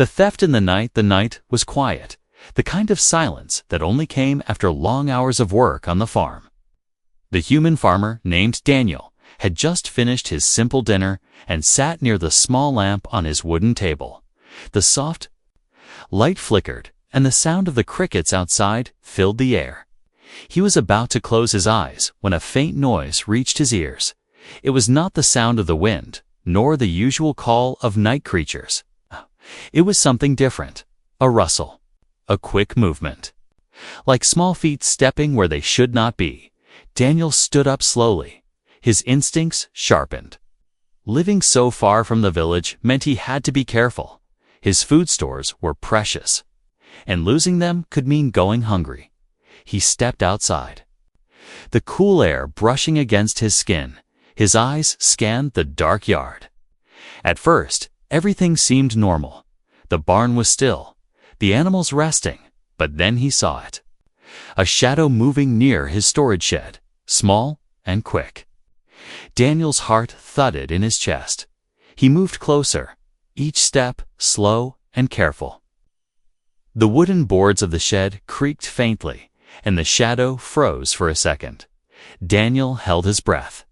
The theft in the night was quiet, the kind of silence that only came after long hours of work on the farm. The human farmer, named Daniel, had just finished his simple dinner and sat near the small lamp on his wooden table. The soft light flickered, and the sound of the crickets outside filled the air. He was about to close his eyes when a faint noise reached his ears. It was not the sound of the wind, nor the usual call of night creatures. It was something different, a rustle, a quick movement. Like small feet stepping where they should not be, Daniel stood up slowly, his instincts sharpened. Living so far from the village meant he had to be careful. His food stores were precious, and losing them could mean going hungry. He stepped outside. The cool air brushing against his skin, his eyes scanned the dark yard. At first, everything seemed normal. The barn was still, the animals resting, but then he saw it. A shadow moving near his storage shed, small and quick. Daniel's heart thudded in his chest. He moved closer, each step slow and careful. The wooden boards of the shed creaked faintly, and the shadow froze for a second. Daniel held his breath.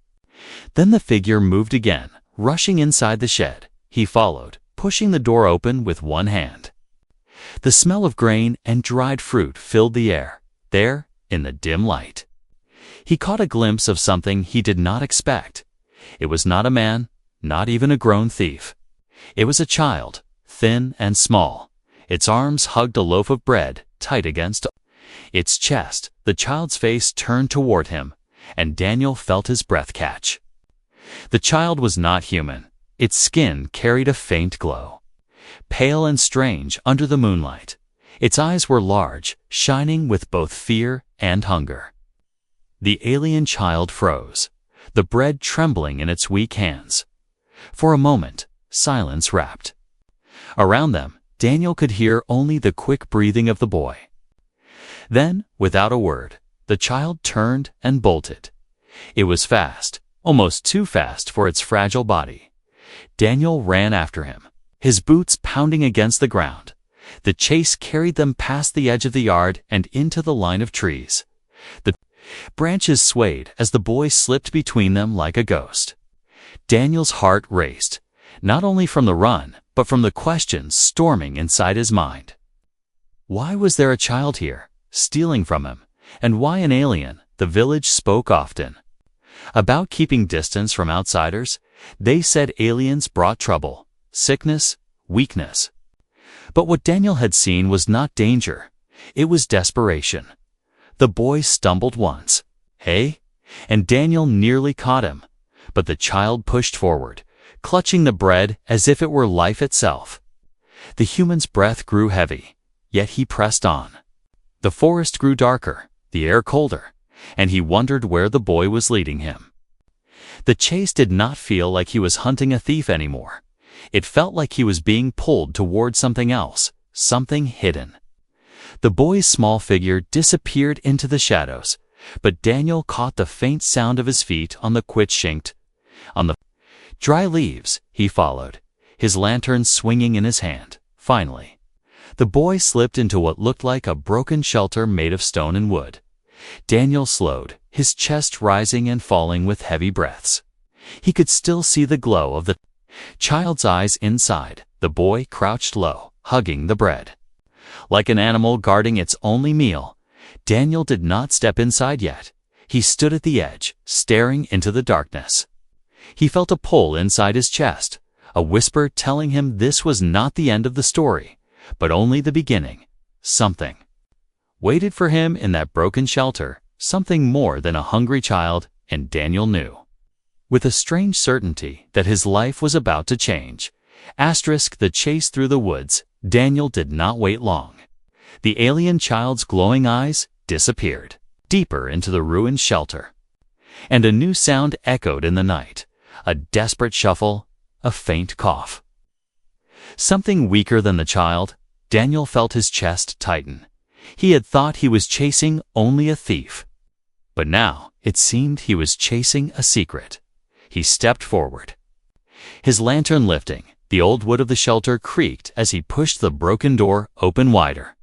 Then the figure moved again, rushing inside the shed. He followed, pushing the door open with one hand. The smell of grain and dried fruit filled the air, there, in the dim light. He caught a glimpse of something he did not expect. It was not a man, not even a grown thief. It was a child, thin and small. Its arms hugged a loaf of bread, tight against its chest. The child's face turned toward him, and Daniel felt his breath catch. The child was not human. Its skin carried a faint glow. Pale and strange under the moonlight, its eyes were large, shining with both fear and hunger. The alien child froze, the bread trembling in its weak hands. For a moment, silence wrapped. Around them, Daniel could hear only the quick breathing of the boy. Then, without a word, the child turned and bolted. It was fast, almost too fast for its fragile body. Daniel ran after him, his boots pounding against the ground. The chase carried them past the edge of the yard and into the line of trees. The branches swayed as the boy slipped between them like a ghost. Daniel's heart raced, not only from the run, but from the questions storming inside his mind. Why was there a child here, stealing from him? And why an alien? The village spoke often about keeping distance from outsiders. They said aliens brought trouble, sickness, weakness. But what Daniel had seen was not danger. It was desperation. The boy stumbled once. Hey? And Daniel nearly caught him. But the child pushed forward, clutching the bread as if it were life itself. The human's breath grew heavy, yet he pressed on. The forest grew darker, the air colder, and he wondered where the boy was leading him. The chase did not feel like he was hunting a thief anymore. It felt like he was being pulled toward something else, something hidden. The boy's small figure disappeared into the shadows, but Daniel caught the faint sound of his feet on the quickshinked. On the dry leaves, he followed, his lantern swinging in his hand. Finally, the boy slipped into what looked like a broken shelter made of stone and wood. Daniel slowed, his chest rising and falling with heavy breaths. He could still see the glow of the child's eyes inside. The boy crouched low, hugging the bread. Like an animal guarding its only meal, Daniel did not step inside yet. He stood at the edge, staring into the darkness. He felt a pull inside his chest, a whisper telling him this was not the end of the story, but only the beginning. Something waited for him in that broken shelter, something more than a hungry child, and Daniel knew, with a strange certainty, that his life was about to change. The chase through the woods. Daniel did not wait long. The alien child's glowing eyes disappeared, deeper into the ruined shelter. And a new sound echoed in the night, a desperate shuffle, a faint cough. Something weaker than the child. Daniel felt his chest tighten. He had thought he was chasing only a thief. But now it seemed he was chasing a secret. He stepped forward, his lantern lifting, The old wood of the shelter creaked as he pushed the broken door open wider.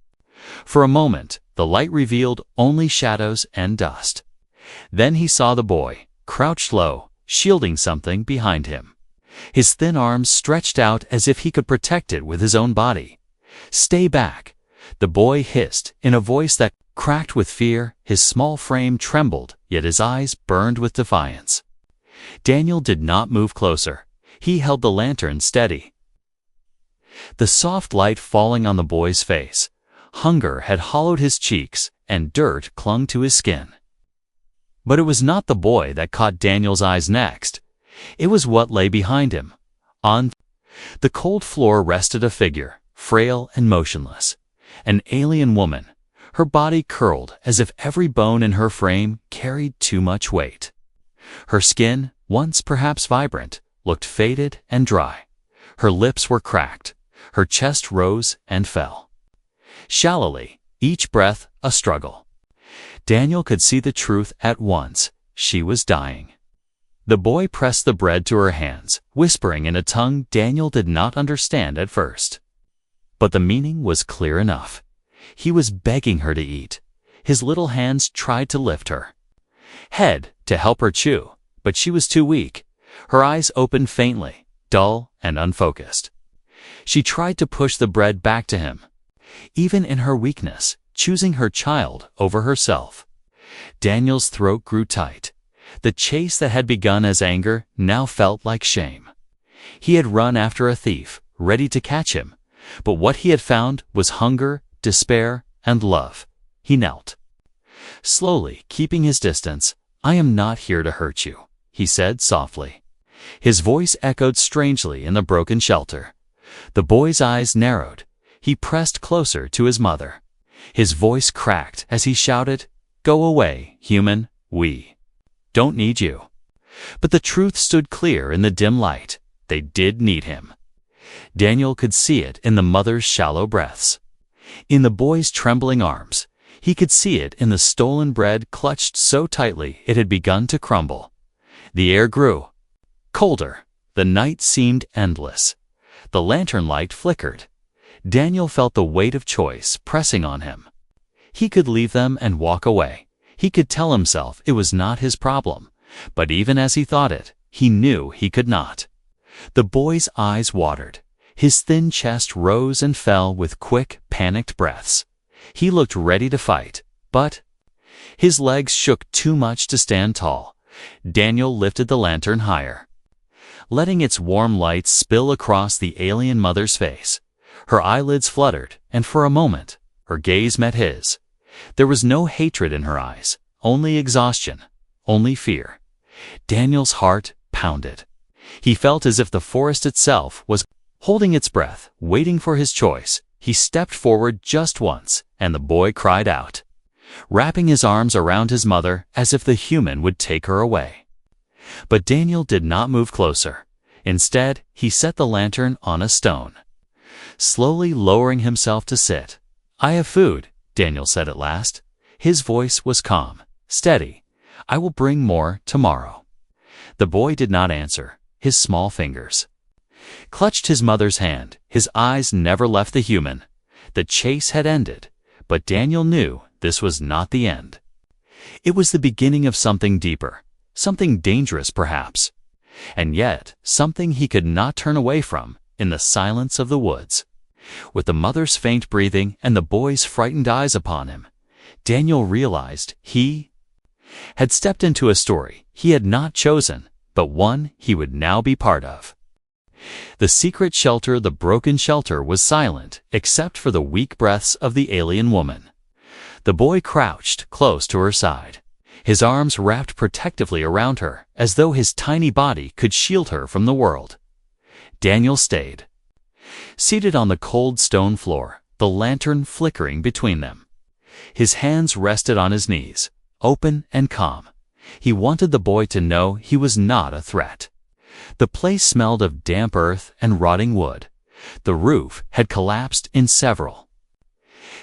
For a moment, the light revealed only shadows and dust. Then he saw the boy, crouched low, shielding something behind him. His thin arms stretched out as if he could protect it with his own body. "Stay back," the boy hissed in a voice that cracked with fear. His small frame trembled, yet his eyes burned with defiance. Daniel did not move closer. He held the lantern steady. The soft light falling on the boy's face. Hunger had hollowed his cheeks, and dirt clung to his skin. But it was not the boy that caught Daniel's eyes next. It was what lay behind him. On the cold floor rested a figure, frail and motionless. An alien woman, her body curled as if every bone in her frame carried too much weight. Her skin, once perhaps vibrant, looked faded and dry. Her lips were cracked. Her chest rose and fell. Shallowly, each breath a struggle. Daniel could see the truth at once. She was dying. The boy pressed the bread to her hands, whispering in a tongue Daniel did not understand at first. But the meaning was clear enough. He was begging her to eat. His little hands tried to lift her head to help her chew, but she was too weak. Her eyes opened faintly, dull and unfocused. She tried to push the bread back to him, even in her weakness, choosing her child over herself. Daniel's throat grew tight. The chase that had begun as anger now felt like shame. He had run after a thief, ready to catch him, but what he had found was hunger, despair, and love. He knelt. Slowly, keeping his distance, "I am not here to hurt you," he said softly. His voice echoed strangely in the broken shelter. The boy's eyes narrowed. He pressed closer to his mother. His voice cracked as he shouted, "Go away, human, we don't need you." But the truth stood clear in the dim light. They did need him. Daniel could see it in the mother's shallow breaths, in the boy's trembling arms. He could see it in the stolen bread clutched so tightly it had begun to crumble. The air grew colder. The night seemed endless. The lantern light flickered. Daniel felt the weight of choice pressing on him. He could leave them and walk away. He could tell himself it was not his problem. But even as he thought it, he knew he could not. The boy's eyes watered. His thin chest rose and fell with quick, panicked breaths. He looked ready to fight, but his legs shook too much to stand tall. Daniel lifted the lantern higher, letting its warm light spill across the alien mother's face. Her eyelids fluttered, and for a moment, her gaze met his. There was no hatred in her eyes, only exhaustion, only fear. Daniel's heart pounded. He felt as if the forest itself was holding its breath, waiting for his choice. He stepped forward just once, and the boy cried out, wrapping his arms around his mother as if the human would take her away. But Daniel did not move closer. Instead, he set the lantern on a stone, slowly lowering himself to sit. "I have food," Daniel said at last. His voice was calm, steady. "I will bring more tomorrow." The boy did not answer. His small fingers clutched his mother's hand. His eyes never left the human. The chase had ended, but Daniel knew this was not the end. It was the beginning of something deeper, something dangerous perhaps, and yet something he could not turn away from in the silence of the woods. With the mother's faint breathing and the boy's frightened eyes upon him, Daniel realized he had stepped into a story he had not chosen, but one he would now be part of. The secret shelter, the broken shelter, was silent except for the weak breaths of the alien woman. The boy crouched close to her side, his arms wrapped protectively around her as though his tiny body could shield her from the world. Daniel stayed, seated on the cold stone floor, the lantern flickering between them. His hands rested on his knees, open and calm. He wanted the boy to know he was not a threat. The place smelled of damp earth and rotting wood. The roof had collapsed in several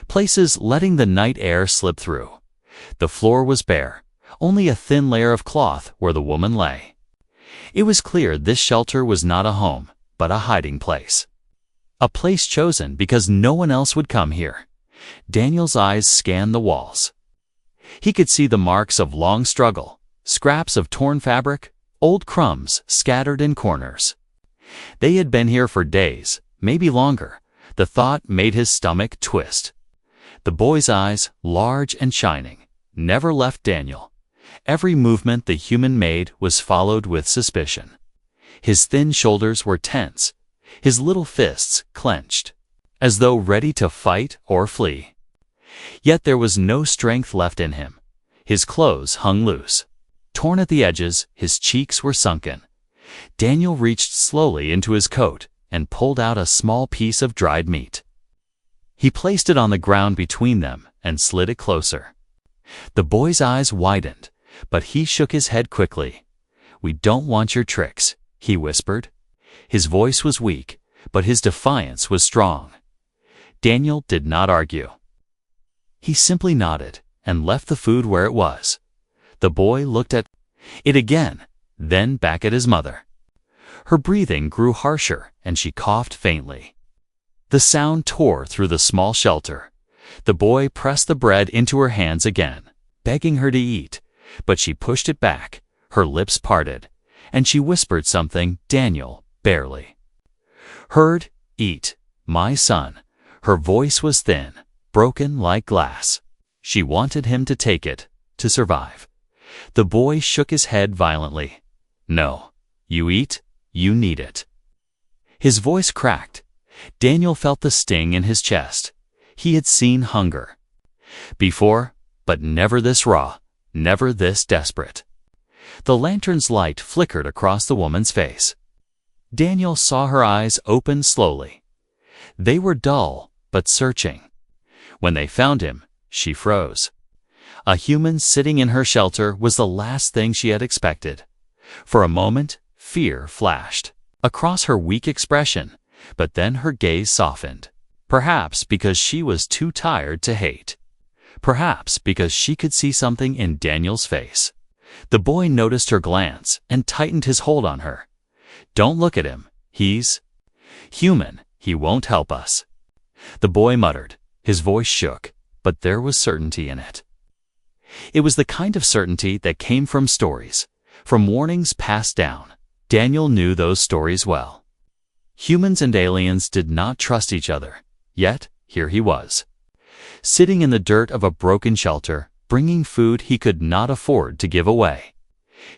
places, letting the night air slip through. The floor was bare, only a thin layer of cloth where the woman lay. It was clear this shelter was not a home, but a hiding place. A place chosen because no one else would come here. Daniel's eyes scanned the walls. He could see the marks of long struggle, scraps of torn fabric, old crumbs scattered in corners. They had been here for days, maybe longer. The thought made his stomach twist. The boy's eyes, large and shining, never left Daniel. Every movement the human made was followed with suspicion. His thin shoulders were tense, his little fists clenched, as though ready to fight or flee. Yet there was no strength left in him. His clothes hung loose. Torn at the edges, his cheeks were sunken. Daniel reached slowly into his coat and pulled out a small piece of dried meat. He placed it on the ground between them and slid it closer. The boy's eyes widened, but he shook his head quickly. "We don't want your tricks," he whispered. His voice was weak, but his defiance was strong. Daniel did not argue. He simply nodded and left the food where it was. The boy looked at it again, then back at his mother. Her breathing grew harsher and she coughed faintly. The sound tore through the small shelter. The boy pressed the bread into her hands again, begging her to eat, but she pushed it back, her lips parted, and she whispered something Daniel barely heard. "Eat, my son." Her voice was thin, broken like glass. She wanted him to take it, to survive. The boy shook his head violently. "No, you eat, you need it." His voice cracked. Daniel felt the sting in his chest. He had seen hunger before, but never this raw, never this desperate. The lantern's light flickered across the woman's face. Daniel saw her eyes open slowly. They were dull, but searching. When they found him, she froze. A human sitting in her shelter was the last thing she had expected. For a moment, fear flashed across her weak expression, but then her gaze softened. Perhaps because she was too tired to hate. Perhaps because she could see something in Daniel's face. The boy noticed her glance and tightened his hold on her. "Don't look at him. He's human. He won't help us." The boy muttered. His voice shook, but there was certainty in it. It was the kind of certainty that came from stories, from warnings passed down. Daniel knew those stories well. Humans and aliens did not trust each other, yet here he was, sitting in the dirt of a broken shelter, bringing food he could not afford to give away.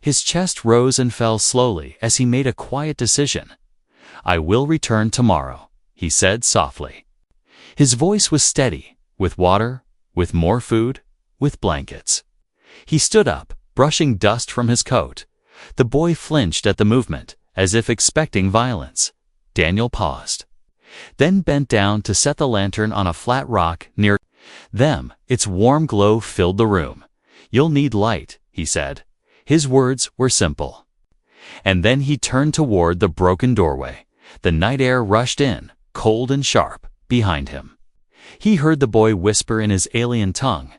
His chest rose and fell slowly as he made a quiet decision. "I will return tomorrow," he said softly. His voice was steady, with water, with more food, with blankets. He stood up, brushing dust from his coat. The boy flinched at the movement, as if expecting violence. Daniel paused, then bent down to set the lantern on a flat rock near them. Its warm glow filled the room. "You'll need light," he said. His words were simple. And then he turned toward the broken doorway. The night air rushed in, cold and sharp, behind him. He heard the boy whisper in his alien tongue.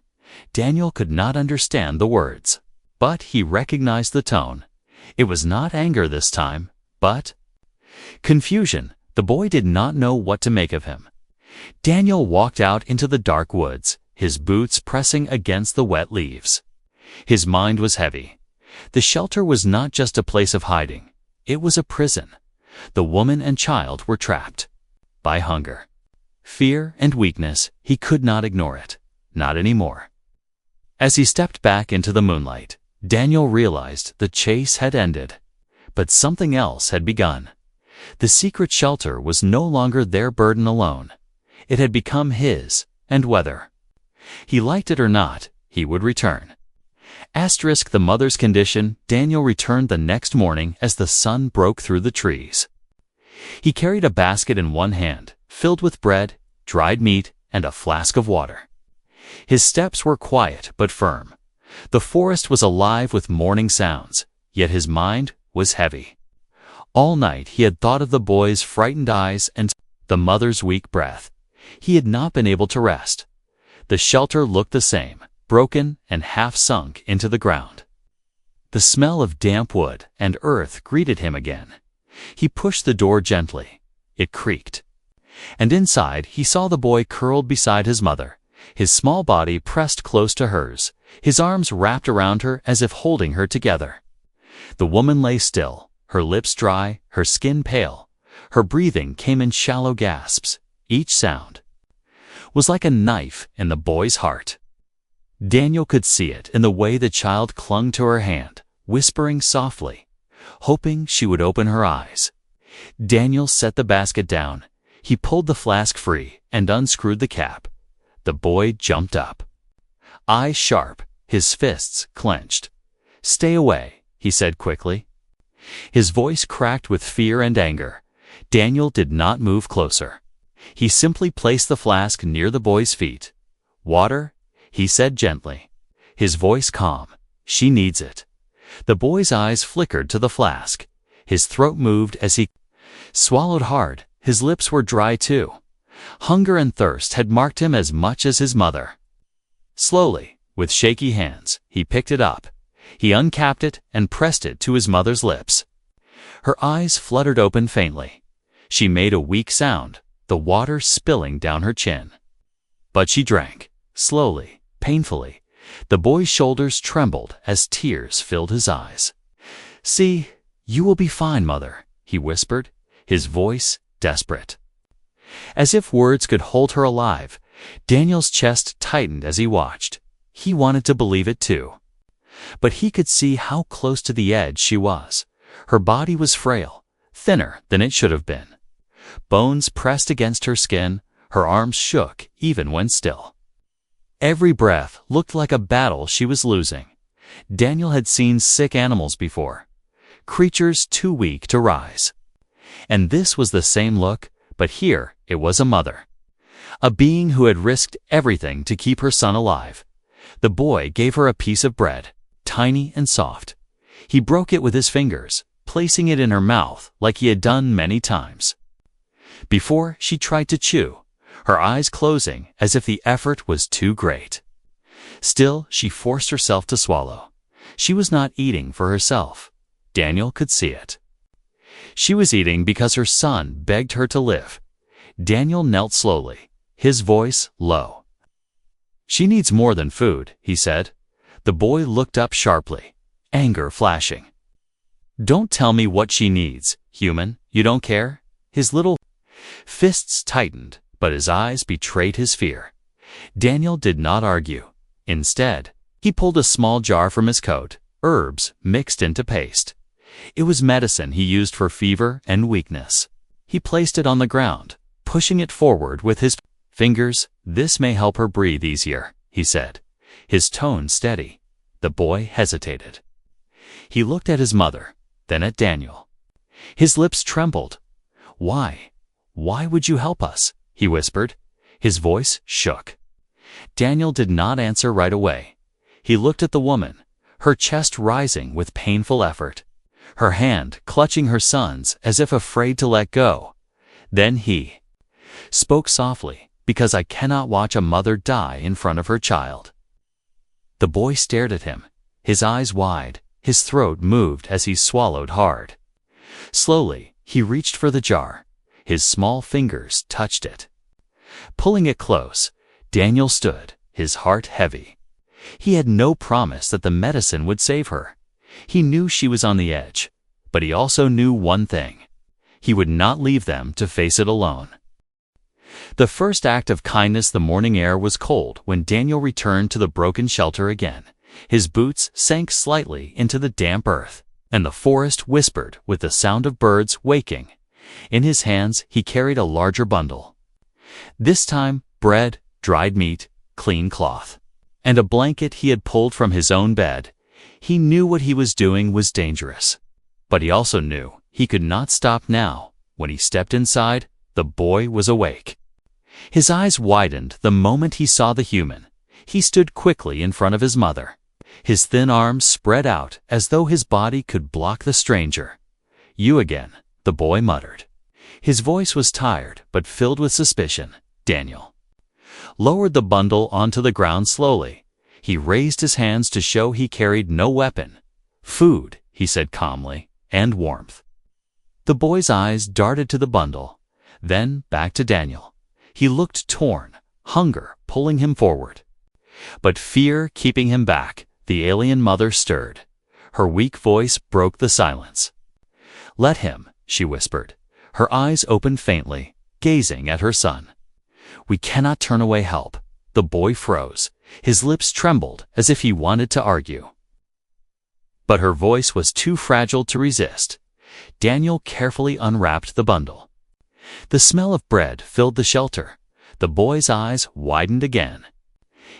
Daniel could not understand the words, but he recognized the tone. It was not anger this time, but confusion. The boy did not know what to make of him. Daniel walked out into the dark woods, his boots pressing against the wet leaves. His mind was heavy. The shelter was not just a place of hiding. It was a prison. The woman and child were trapped by hunger, fear, and weakness. He could not ignore it. Not anymore. As he stepped back into the moonlight, Daniel realized the chase had ended. But something else had begun. The secret shelter was no longer their burden alone. It had become his, and whether he liked it or not, he would return. Asterisk the mother's condition. Daniel returned the next morning as the sun broke through the trees. He carried a basket in one hand, filled with bread, dried meat, and a flask of water. His steps were quiet but firm. The forest was alive with morning sounds, yet his mind was heavy. All night he had thought of the boy's frightened eyes and the mother's weak breath. He had not been able to rest. The shelter looked the same, broken and half sunk into the ground. The smell of damp wood and earth greeted him again. He pushed the door gently. It creaked. And inside he saw the boy curled beside his mother, his small body pressed close to hers, his arms wrapped around her as if holding her together. The woman lay still, her lips dry, her skin pale. Her breathing came in shallow gasps. Each sound was like a knife in the boy's heart. Daniel could see it in the way the child clung to her hand, whispering softly, hoping she would open her eyes. Daniel set the basket down. He pulled the flask free and unscrewed the cap. The boy jumped up, eyes sharp, his fists clenched. "Stay away," he said quickly. His voice cracked with fear and anger. Daniel did not move closer. He simply placed the flask near the boy's feet. "Water?" he said gently, his voice calm. "She needs it." The boy's eyes flickered to the flask. His throat moved as he swallowed hard. His lips were dry too. Hunger and thirst had marked him as much as his mother. Slowly, with shaky hands, he picked it up. He uncapped it and pressed it to his mother's lips. Her eyes fluttered open faintly. She made a weak sound, the water spilling down her chin. But she drank, slowly, painfully. The boy's shoulders trembled as tears filled his eyes. "See, you will be fine, Mother," he whispered, his voice desperate. As if words could hold her alive, Daniel's chest tightened as he watched. He wanted to believe it too. But he could see how close to the edge she was. Her body was frail, thinner than it should have been. Bones pressed against her skin, her arms shook even when still. Every breath looked like a battle she was losing. Daniel had seen sick animals before, creatures too weak to rise. And this was the same look, but here it was a mother. A being who had risked everything to keep her son alive. The boy gave her a piece of bread, tiny and soft. He broke it with his fingers, placing it in her mouth like he had done many times. Before she tried to chew, her eyes closing as if the effort was too great. Still, she forced herself to swallow. She was not eating for herself. Daniel could see it. She was eating because her son begged her to live. Daniel knelt slowly, his voice low. "She needs more than food," he said. The boy looked up sharply, anger flashing. "Don't tell me what she needs, human. You don't care?" His little fists tightened, but his eyes betrayed his fear. Daniel did not argue. Instead, he pulled a small jar from his coat, herbs mixed into paste. It was medicine he used for fever and weakness. He placed it on the ground, pushing it forward with his fingers. "This may help her breathe easier," he said, his tone steady. The boy hesitated. He looked at his mother, then at Daniel. His lips trembled. "Why? Why would you help us?" he whispered. His voice shook. Daniel did not answer right away. He looked at the woman, her chest rising with painful effort, her hand clutching her son's as if afraid to let go. Then he spoke softly, "Because I cannot watch a mother die in front of her child." The boy stared at him, his eyes wide, his throat moved as he swallowed hard. Slowly, he reached for the jar. His small fingers touched it. Pulling it close, Daniel stood, his heart heavy. He had no promise that the medicine would save her. He knew she was on the edge, but he also knew one thing. He would not leave them to face it alone. The first act of kindness. The morning air was cold when Daniel returned to the broken shelter again. His boots sank slightly into the damp earth, and the forest whispered with the sound of birds waking. In his hands he carried a larger bundle. This time, bread, dried meat, clean cloth, and a blanket he had pulled from his own bed. He knew what he was doing was dangerous, but he also knew he could not stop now. When he stepped inside, the boy was awake. His eyes widened the moment he saw the human. He stood quickly in front of his mother, his thin arms spread out as though his body could block the stranger. "You again," the boy muttered. His voice was tired but filled with suspicion. Daniel lowered the bundle onto the ground slowly. He raised his hands to show he carried no weapon. "Food," he said calmly, "and warmth." The boy's eyes darted to the bundle, then back to Daniel. He looked torn, hunger pulling him forward. But fear keeping him back, the alien mother stirred. Her weak voice broke the silence. "Let him," she whispered. Her eyes opened faintly, gazing at her son. "We cannot turn away help." The boy froze. His lips trembled as if he wanted to argue. But her voice was too fragile to resist. Daniel carefully unwrapped the bundle. The smell of bread filled the shelter. The boy's eyes widened again.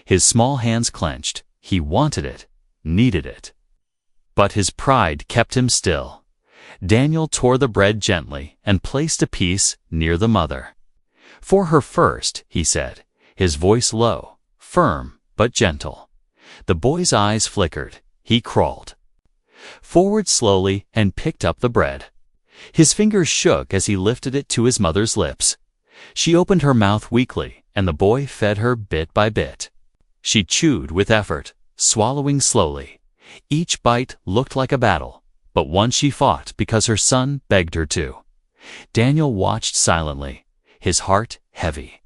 His small hands clenched. He wanted it, needed it. But his pride kept him still. Daniel tore the bread gently and placed a piece near the mother. "For her first," he said, his voice low, firm but gentle. The boy's eyes flickered. He crawled forward slowly and picked up the bread. His fingers shook as he lifted it to his mother's lips. She opened her mouth weakly, and the boy fed her bit by bit. She chewed with effort, swallowing slowly. Each bite looked like a battle, but one she fought because her son begged her to. Daniel watched silently, his heart heavy.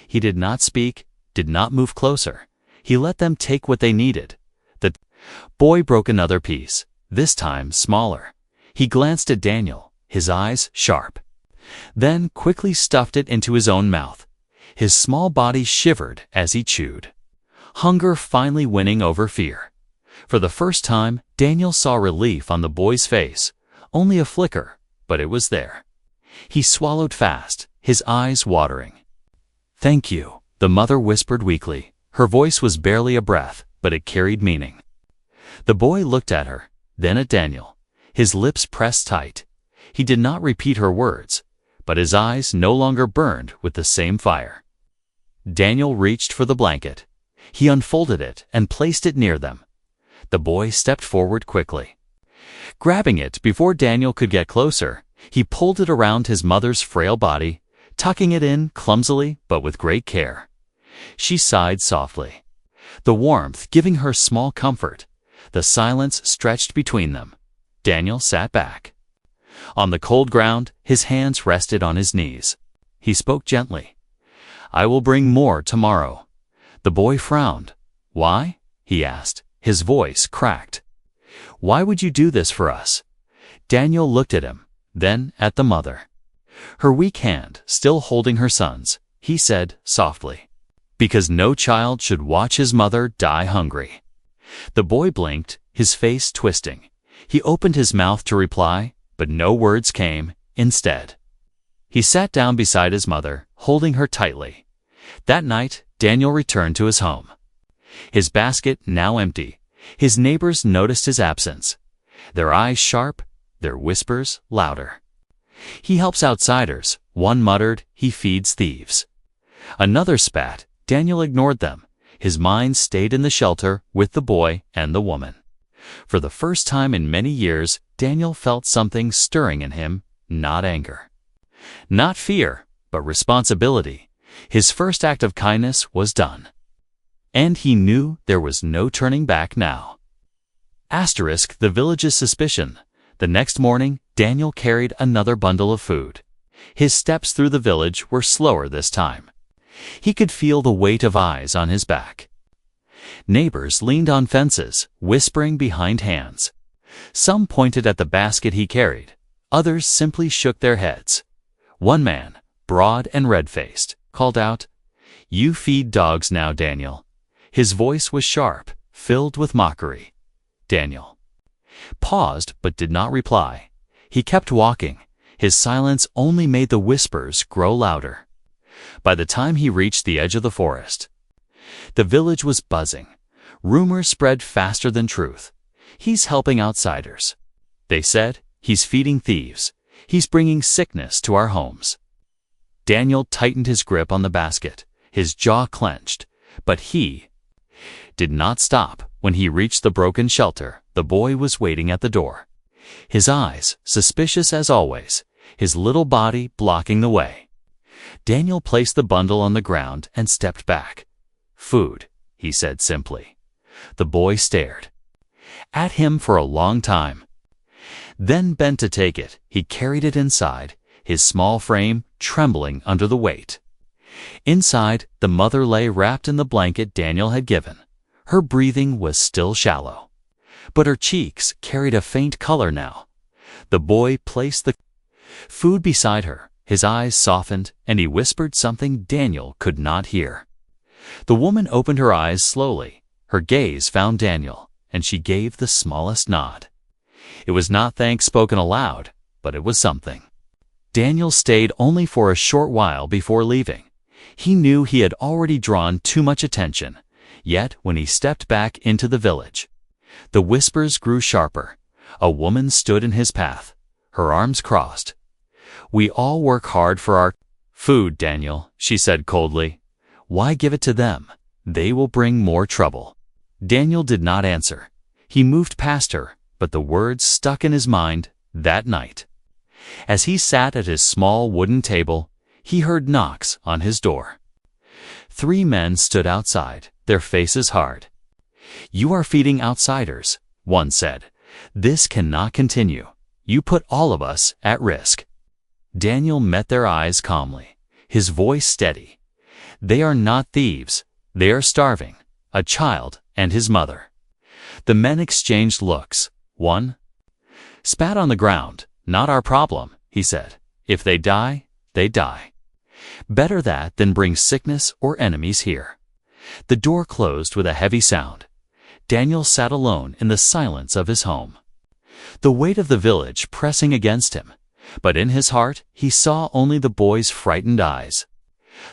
He did not speak, did not move closer. He let them take what they needed. The boy broke another piece, this time smaller. He glanced at Daniel, his eyes sharp. Then quickly stuffed it into his own mouth. His small body shivered as he chewed. Hunger finally winning over fear. For the first time, Daniel saw relief on the boy's face. Only a flicker, but it was there. He swallowed fast, his eyes watering. "Thank you," the mother whispered weakly. Her voice was barely a breath, but it carried meaning. The boy looked at her, then at Daniel. His lips pressed tight. He did not repeat her words, but his eyes no longer burned with the same fire. Daniel reached for the blanket. He unfolded it and placed it near them. The boy stepped forward quickly. Grabbing it before Daniel could get closer, he pulled it around his mother's frail body, tucking it in clumsily but with great care. She sighed softly, the warmth giving her small comfort. The silence stretched between them. Daniel sat back. On the cold ground, his hands rested on his knees. He spoke gently. "I will bring more tomorrow." The boy frowned. "Why?" he asked. His voice cracked. "Why would you do this for us?" Daniel looked at him, then at the mother. Her weak hand still holding her son's, he said softly, "Because no child should watch his mother die hungry." The boy blinked, his face twisting. He opened his mouth to reply, but no words came. Instead, he sat down beside his mother, holding her tightly. That night, Daniel returned to his home. His basket now empty. His neighbors noticed his absence. Their eyes sharp, their whispers louder. "He helps outsiders," one muttered. "He feeds thieves." Another spat. Daniel ignored them. His mind stayed in the shelter with the boy and the woman. For the first time in many years, Daniel felt something stirring in him, not anger. Not fear, but responsibility. His first act of kindness was done. And he knew there was no turning back now. The village's suspicion. The next morning, Daniel carried another bundle of food. His steps through the village were slower this time. He could feel the weight of eyes on his back. Neighbors leaned on fences, whispering behind hands. Some pointed at the basket he carried. Others simply shook their heads. One man, broad and red-faced, called out, "You feed dogs now, Daniel." His voice was sharp, filled with mockery. Daniel paused but did not reply. He kept walking. His silence only made the whispers grow louder. By the time he reached the edge of the forest, the village was buzzing. Rumors spread faster than truth. "He's helping outsiders," they said. "He's feeding thieves. He's bringing sickness to our homes." Daniel tightened his grip on the basket. His jaw clenched. But he did not stop. When he reached the broken shelter, the boy was waiting at the door. His eyes, suspicious as always, his little body blocking the way. Daniel placed the bundle on the ground and stepped back. "Food," he said simply. The boy stared at him for a long time. then bent to take it. He carried it inside, his small frame trembling under the weight. Inside, the mother lay wrapped in the blanket Daniel had given. Her breathing was still shallow, but her cheeks carried a faint color now. The boy placed the food beside her. His eyes softened, and he whispered something Daniel could not hear. The woman opened her eyes slowly. Her gaze found Daniel, and she gave the smallest nod. It was not thanks spoken aloud, but it was something. Daniel stayed only for a short while before leaving. He knew he had already drawn too much attention, yet when he stepped back into the village, the whispers grew sharper. A woman stood in his path, her arms crossed. "We all work hard for our food, Daniel," she said coldly. "Why give it to them? They will bring more trouble." Daniel did not answer. He moved past her, but the words stuck in his mind that night. As he sat at his small wooden table, he heard knocks on his door. 3 men stood outside, their faces hard. "You are feeding outsiders," one said. "This cannot continue. You put all of us at risk." Daniel met their eyes calmly, his voice steady. "They are not thieves. They are starving, a child and his mother." The men exchanged looks. One spat on the ground. "Not our problem," he said. "If they die, they die. Better that than bring sickness or enemies here." The door closed with a heavy sound. Daniel sat alone in the silence of his home, the weight of the village pressing against him, but in his heart he saw only the boy's frightened eyes,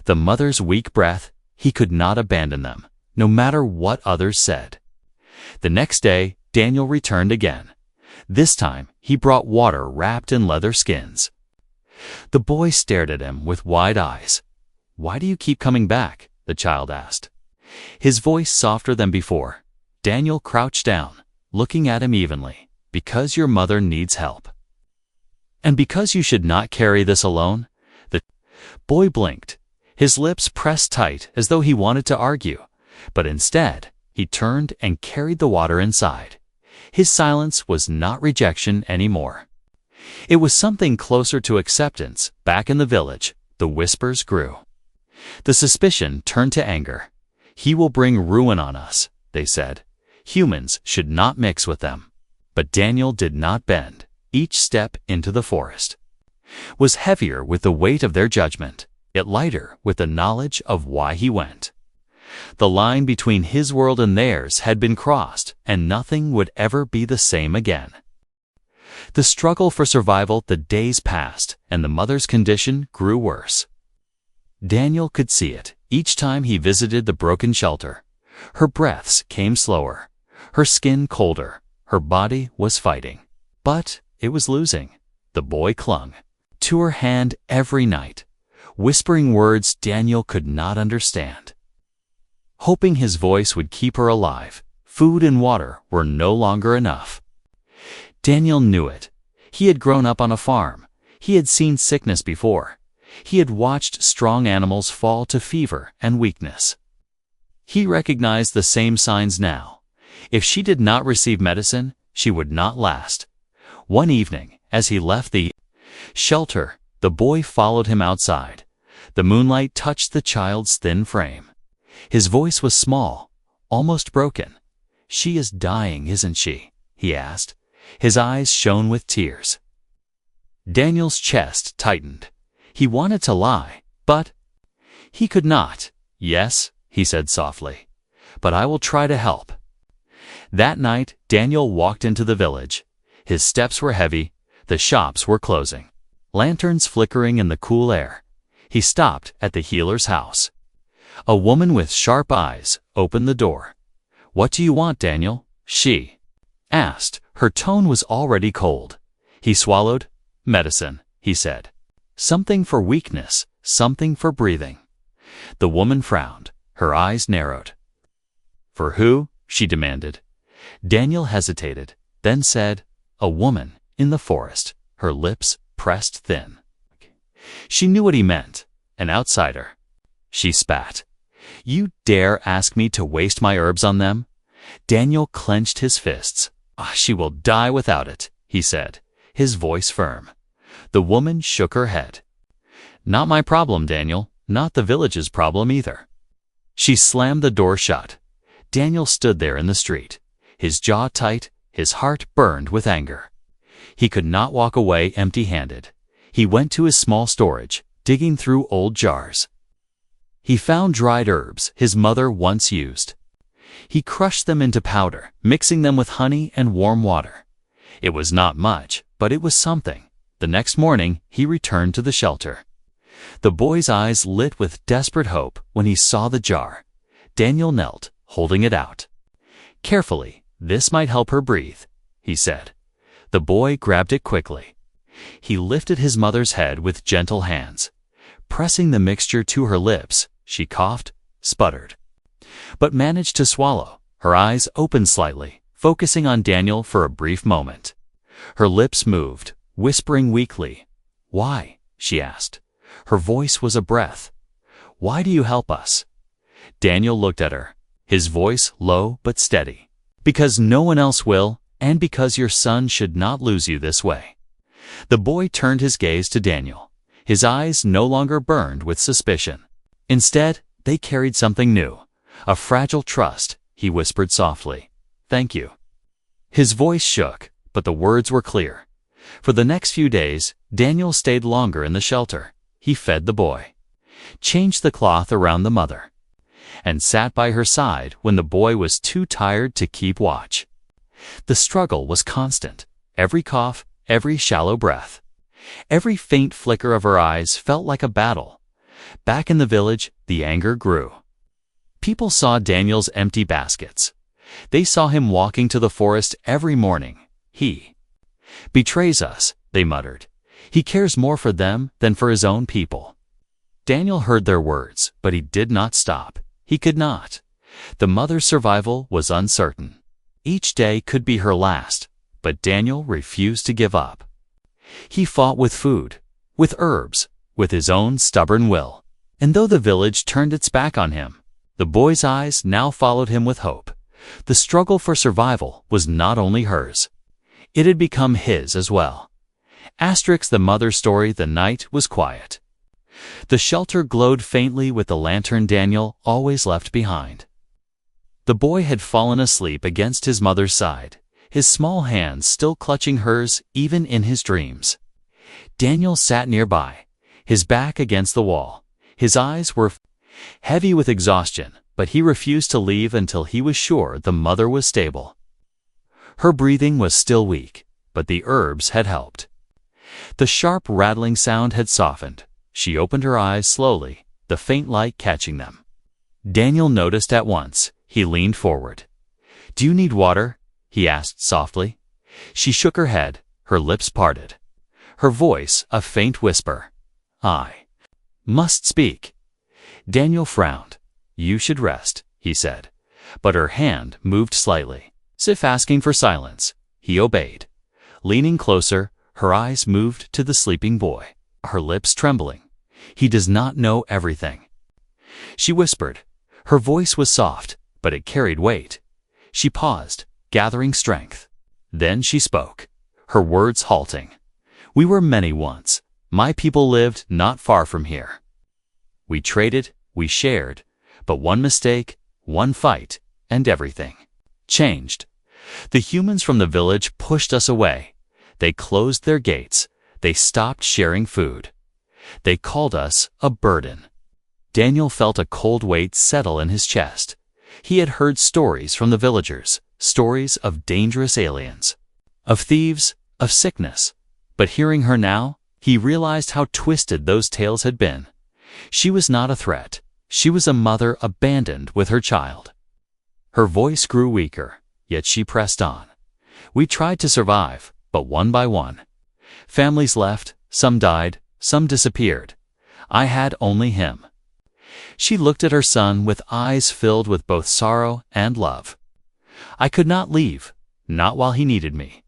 the mother's weak breath. He could not abandon them, no matter what others said. The next day, Daniel returned again. This time, he brought water wrapped in leather skins. The boy stared at him with wide eyes. "Why do you keep coming back?" the child asked. His voice softer than before. Daniel crouched down, looking at him evenly. "Because your mother needs help. And because you should not carry this alone." The boy blinked. His lips pressed tight as though he wanted to argue, but instead, he turned and carried the water inside. His silence was not rejection anymore. It was something closer to acceptance. Back in the village, the whispers grew. The suspicion turned to anger. "He will bring ruin on us," they said. "Humans should not mix with them." But Daniel did not bend. Each step into the forest was heavier with the weight of their judgment, yet lighter with the knowledge of why he went. The line between his world and theirs had been crossed, and nothing would ever be the same again. The struggle for survival. The days passed, and the mother's condition grew worse. Daniel could see it each time he visited the broken shelter. Her breaths came slower, her skin colder, her body was fighting. But it was losing. The boy clung to her hand every night, whispering words Daniel could not understand, hoping his voice would keep her alive. Food and water were no longer enough. Daniel knew it. He had grown up on a farm. He had seen sickness before. He had watched strong animals fall to fever and weakness. He recognized the same signs now. If she did not receive medicine, she would not last. One evening, as he left the shelter, the boy followed him outside. The moonlight touched the child's thin frame. His voice was small, almost broken. "She is dying, isn't she?" he asked. His eyes shone with tears. Daniel's chest tightened. He wanted to lie, but he could not. "Yes," he said softly, "but I will try to help." That night, Daniel walked into the village. His steps were heavy. The shops were closing, lanterns flickering in the cool air. He stopped at the healer's house. A woman with sharp eyes opened the door. "What do you want, Daniel?" she asked. Her tone was already cold. He swallowed. "Medicine," he said. "Something for weakness, something for breathing." The woman frowned. Her eyes narrowed. "For who?" she demanded. Daniel hesitated, then said, "A woman in the forest," her lips pressed thin. She knew what he meant. An outsider. She spat. "You dare ask me to waste my herbs on them?" Daniel clenched his fists. "She will die without it," he said. his voice firm. The woman shook her head. "Not my problem, Daniel. Not the village's problem either." She slammed the door shut. Daniel stood there in the street, his jaw tight, his heart burned with anger. He could not walk away empty-handed. He went to his small storage, digging through old jars. He found dried herbs his mother once used. He crushed them into powder, mixing them with honey and warm water. It was not much, but it was something. The next morning, he returned to the shelter. The boy's eyes lit with desperate hope when he saw the jar. Daniel knelt, holding it out. "Carefully, this might help her breathe," he said. The boy grabbed it quickly. He lifted his mother's head with gentle hands. Pressing the mixture to her lips, she coughed, sputtered, but managed to swallow. Her eyes opened slightly, focusing on Daniel for a brief moment. Her lips moved, whispering weakly. "Why?" she asked. Her voice was a breath. "Why do you help us?" Daniel looked at her, his voice low but steady. "Because no one else will, and because your son should not lose you this way." The boy turned his gaze to Daniel. His eyes no longer burned with suspicion. Instead, they carried something new, a fragile trust. He whispered softly, "Thank you." His voice shook, but the words were clear. For the next few days, Daniel stayed longer in the shelter. He fed the boy, changed the cloth around the mother, and sat by her side when the boy was too tired to keep watch. The struggle was constant. Every cough, every shallow breath, every faint flicker of her eyes felt like a battle. Back in the village, the anger grew. People saw Daniel's empty baskets. They saw him walking to the forest every morning. "He betrays us," they muttered. "He cares more for them than for his own people." Daniel heard their words, but he did not stop. He could not. The mother's survival was uncertain. Each day could be her last, but Daniel refused to give up. He fought with food, with herbs, with his own stubborn will. And though the village turned its back on him, the boy's eyes now followed him with hope. The struggle for survival was not only hers. It had become his as well. The mother's story. The night was quiet. The shelter glowed faintly with the lantern Daniel always left behind. The boy had fallen asleep against his mother's side, his small hands still clutching hers even in his dreams. Daniel sat nearby, his back against the wall. His eyes were heavy with exhaustion, but he refused to leave until he was sure the mother was stable. Her breathing was still weak, but the herbs had helped. The sharp rattling sound had softened. She opened her eyes slowly, the faint light catching them. Daniel noticed at once. He leaned forward. "Do you need water?" he asked softly. She shook her head, her lips parted. Her voice a faint whisper. "I must speak." Daniel frowned. "You should rest," he said, but her hand moved slightly, as if asking for silence. He obeyed. Leaning closer, her eyes moved to the sleeping boy, her lips trembling. "He does not know everything," she whispered. Her voice was soft, but it carried weight. She paused, gathering strength. Then she spoke, her words halting. "We were many once. My people lived not far from here. We traded, we shared, but one mistake, one fight, and everything changed. The humans from the village pushed us away. They closed their gates. They stopped sharing food. They called us a burden." Daniel felt a cold weight settle in his chest. He had heard stories from the villagers, stories of dangerous aliens, of thieves, of sickness. But hearing her now, he realized how twisted those tales had been. She was not a threat. She was a mother abandoned with her child. Her voice grew weaker, yet she pressed on. "We tried to survive, but one by one. Families left, some died, some disappeared. I had only him." She looked at her son with eyes filled with both sorrow and love. "I could not leave, not while he needed me."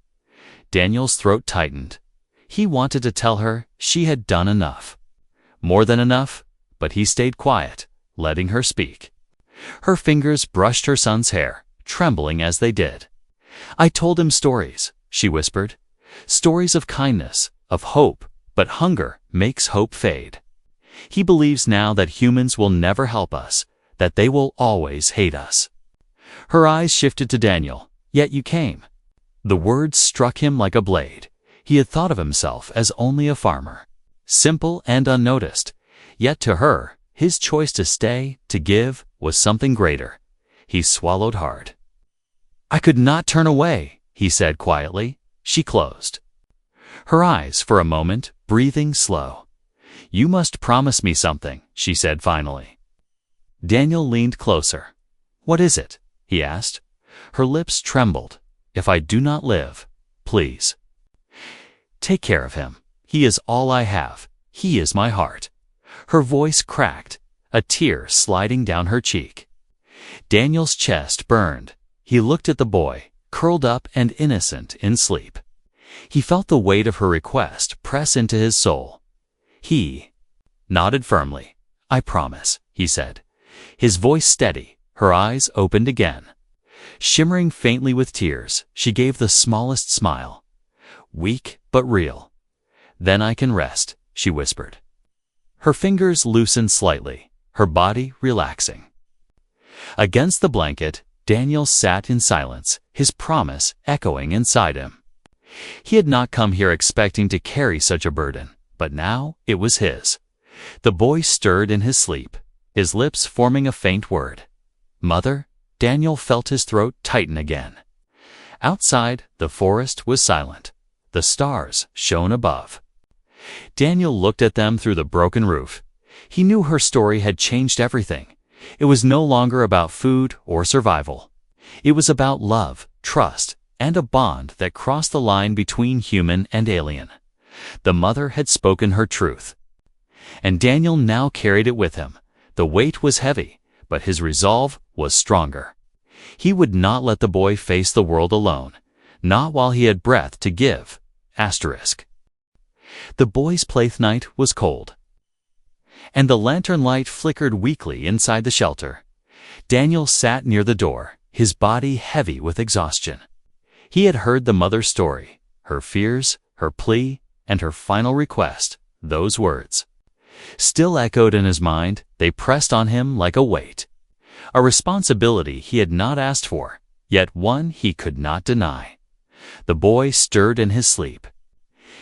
Daniel's throat tightened. He wanted to tell her she had done enough. More than enough, but he stayed quiet, letting her speak. Her fingers brushed her son's hair, trembling as they did. "I told him stories," she whispered. Stories of kindness, of hope, but hunger makes hope fade. He believes now that humans will never help us, that they will always hate us. Her eyes shifted to Daniel. Yet you came. The words struck him like a blade. He had thought of himself as only a farmer, simple and unnoticed. Yet to her, his choice to stay, to give, was something greater. He swallowed hard. I could not turn away, he said quietly. She closed her eyes for a moment, breathing slow. You must promise me something, she said finally. Daniel leaned closer. What is it? He asked. Her lips trembled. If I do not live, please. Take care of him. He is all I have. He is my heart. Her voice cracked, a tear sliding down her cheek. Daniel's chest burned. He looked at the boy, curled up and innocent in sleep. He felt the weight of her request press into his soul. He nodded firmly. I promise, he said. His voice steady, her eyes opened again. Shimmering faintly with tears, she gave the smallest smile. Weak but real. Then I can rest, she whispered. Her fingers loosened slightly, her body relaxing. Against the blanket, Daniel sat in silence, his promise echoing inside him. He had not come here expecting to carry such a burden, but now it was his. The boy stirred in his sleep, his lips forming a faint word. Mother? Daniel felt his throat tighten again. Outside, the forest was silent. The stars shone above. Daniel looked at them through the broken roof. He knew her story had changed everything. It was no longer about food or survival. It was about love, trust, and a bond that crossed the line between human and alien. The mother had spoken her truth. And Daniel now carried it with him. The weight was heavy, but his resolve was stronger. He would not let the boy face the world alone, not while he had breath to give. The boy's playnight was cold, and the lantern light flickered weakly inside the shelter. Daniel sat near the door, his body heavy with exhaustion. He had heard the mother's story, her fears, her plea, and her final request, those words. Still echoed in his mind, they pressed on him like a weight. A responsibility he had not asked for, yet one he could not deny. The boy stirred in his sleep.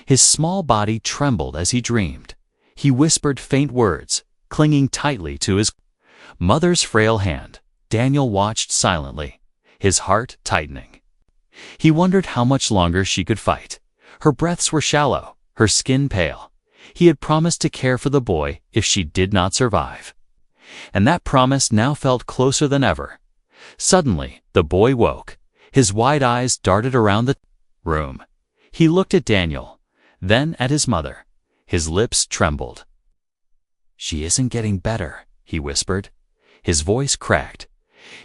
His small body trembled as he dreamed. He whispered faint words, clinging tightly to his mother's frail hand. Daniel watched silently, his heart tightening. He wondered how much longer she could fight. Her breaths were shallow, her skin pale. He had promised to care for the boy if she did not survive. And that promise now felt closer than ever. Suddenly, the boy woke. His wide eyes darted around the room. He looked at Daniel, then at his mother. His lips trembled. She isn't getting better, he whispered. His voice cracked.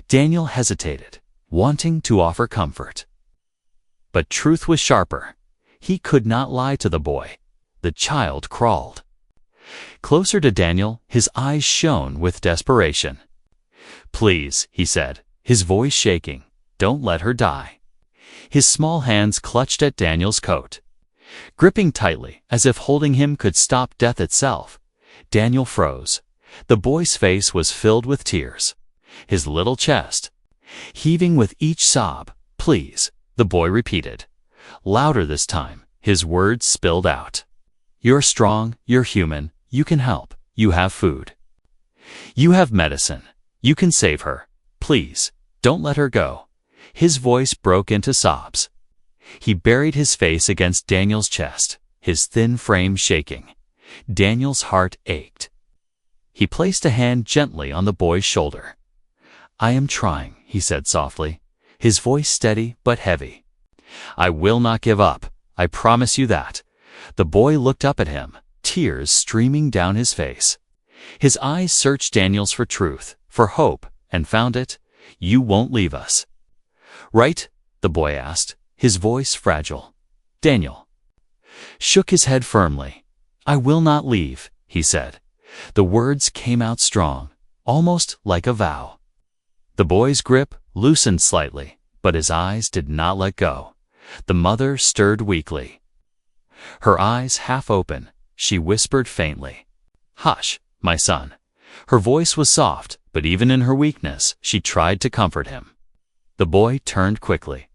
Daniel hesitated, wanting to offer comfort. But truth was sharper. He could not lie to the boy. The child crawled closer to Daniel, his eyes shone with desperation. Please, he said, his voice shaking, don't let her die. His small hands clutched at Daniel's coat. Gripping tightly, as if holding him could stop death itself, Daniel froze. The boy's face was filled with tears, his little chest heaving with each sob. Please, the boy repeated. Louder this time, his words spilled out. You're strong, you're human, you can help, you have food. You have medicine, you can save her. Please, don't let her go. His voice broke into sobs. He buried his face against Daniel's chest, his thin frame shaking. Daniel's heart ached. He placed a hand gently on the boy's shoulder. I am trying, he said softly, his voice steady but heavy. I will not give up, I promise you that. The boy looked up at him, tears streaming down his face. His eyes searched Daniel's for truth, for hope, and found it. You won't leave us. Right? The boy asked, his voice fragile. Daniel shook his head firmly. I will not leave, he said. The words came out strong, almost like a vow. The boy's grip loosened slightly, but his eyes did not let go. The mother stirred weakly. Her eyes half open, she whispered faintly, "Hush, my son." Her voice was soft, but even in her weakness, she tried to comfort him. The boy turned quickly,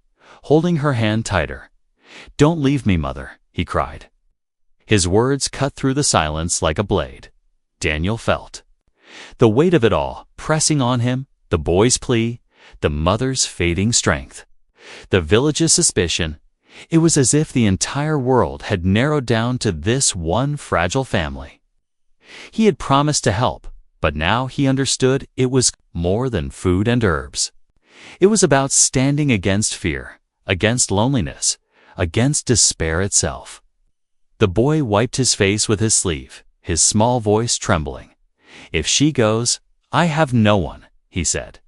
holding her hand tighter. "Don't leave me, mother," he cried. His words cut through the silence like a blade. Daniel felt the weight of it all pressing on him, the boy's plea, the mother's fading strength, the village's suspicion. It was as if the entire world had narrowed down to this one fragile family. He had promised to help, but now he understood it was more than food and herbs. It was about standing against fear, against loneliness, against despair itself. The boy wiped his face with his sleeve, his small voice trembling. "If she goes, I have no one," he said.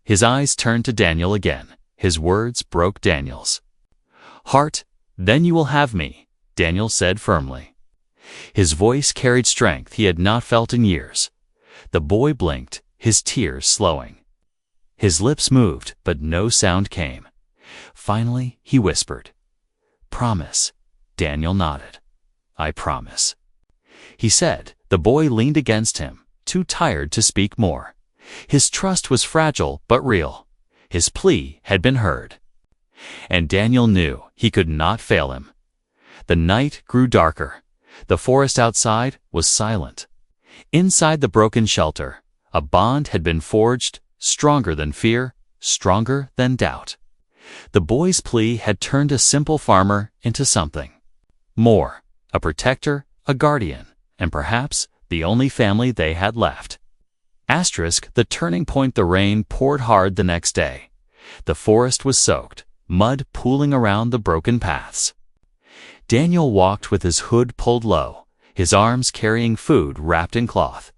His eyes turned to Daniel again. His words broke Daniel's heart. "Then you will have me," Daniel said firmly. His voice carried strength he had not felt in years. The boy blinked, his tears slowing. His lips moved, but no sound came. Finally, he whispered, "Promise." Daniel nodded. "I promise," he said. The boy leaned against him, too tired to speak more. His trust was fragile but real. His plea had been heard. And Daniel knew he could not fail him. The night grew darker. The forest outside was silent. Inside the broken shelter, a bond had been forged, stronger than fear, stronger than doubt. The boy's plea had turned a simple farmer into something more, a protector, a guardian, and perhaps the only family they had left. The turning point. The rain poured hard the next day. The forest was soaked, mud pooling around the broken paths. Daniel walked with his hood pulled low, his arms carrying food wrapped in cloth.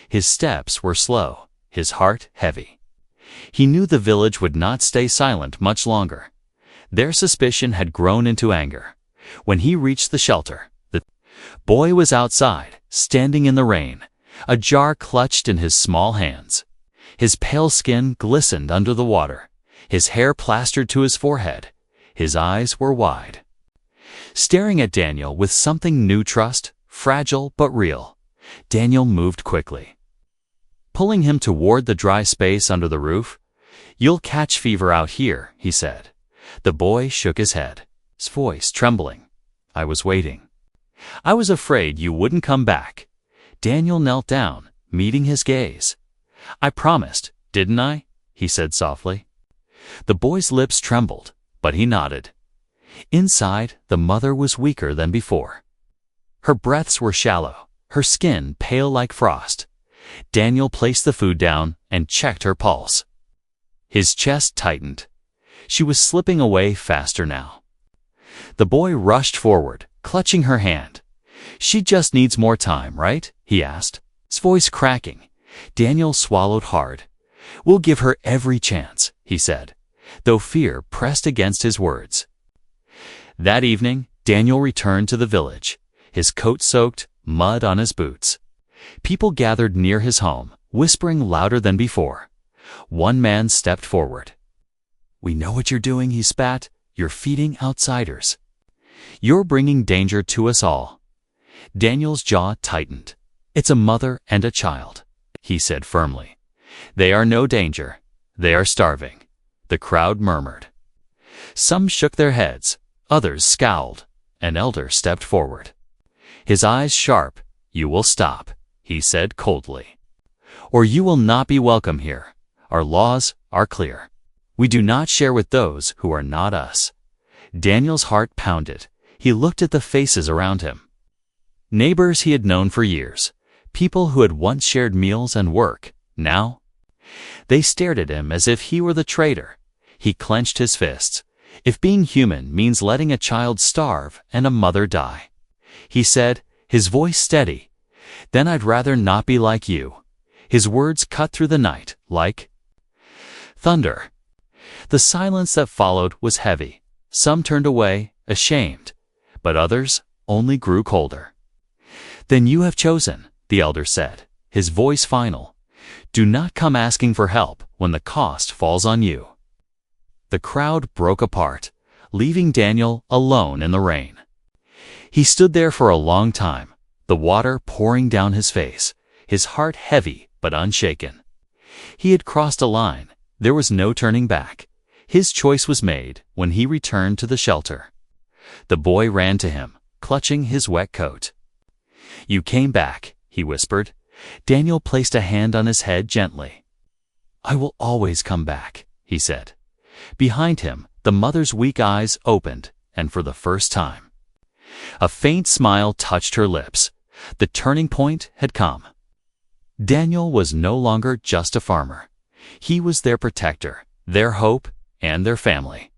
His steps were slow, his heart heavy. He knew the village would not stay silent much longer. Their suspicion had grown into anger. When he reached the shelter, the boy was outside, standing in the rain, a jar clutched in his small hands. His pale skin glistened under the water, his hair plastered to his forehead. His eyes were wide, staring at Daniel with something new. Trust, fragile but real. Daniel moved quickly, pulling him toward the dry space under the roof. "You'll catch fever out here," he said. The boy shook his head, his voice trembling. "I was waiting. I was afraid you wouldn't come back." Daniel knelt down, meeting his gaze. "I promised, didn't I?" he said softly. The boy's lips trembled, but he nodded. Inside, the mother was weaker than before. Her breaths were shallow, her skin pale like frost. Daniel placed the food down and checked her pulse. His chest tightened. She was slipping away faster now. The boy rushed forward, clutching her hand. "She just needs more time, right?" he asked, his voice cracking. Daniel swallowed hard. "We'll give her every chance," he said, though fear pressed against his words. That evening, Daniel returned to the village, his coat soaked, mud on his boots. People gathered near his home, whispering louder than before. One man stepped forward. "We know what you're doing," he spat. "You're feeding outsiders. You're bringing danger to us all." Daniel's jaw tightened. "It's a mother and a child," he said firmly. "They are no danger. They are starving." The crowd murmured. Some shook their heads, others scowled. An elder stepped forward, his eyes sharp. "You will stop," he said coldly, "or you will not be welcome here. Our laws are clear. We do not share with those who are not us." Daniel's heart pounded. He looked at the faces around him. Neighbors he had known for years, people who had once shared meals and work. Now, they stared at him as if he were the traitor. He clenched his fists. "If being human means letting a child starve and a mother die," he said, his voice steady, "then I'd rather not be like you." His words cut through the night like thunder. The silence that followed was heavy. Some turned away, ashamed, but others only grew colder. "Then you have chosen," the elder said, his voice final. "Do not come asking for help when the cost falls on you." The crowd broke apart. leaving Daniel alone in the rain. He stood there for a long time, the water pouring down his face, his heart heavy but unshaken. He had crossed a line. There was no turning back. His choice was made when he returned to the shelter. The boy ran to him, clutching his wet coat. "You came back," he whispered. Daniel placed a hand on his head gently. "I will always come back," he said. Behind him, the mother's weak eyes opened, and for the first time, a faint smile touched her lips. The turning point had come. Daniel was no longer just a farmer. He was their protector, their hope, and their family.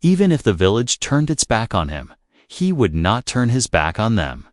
Even if the village turned its back on him, he would not turn his back on them.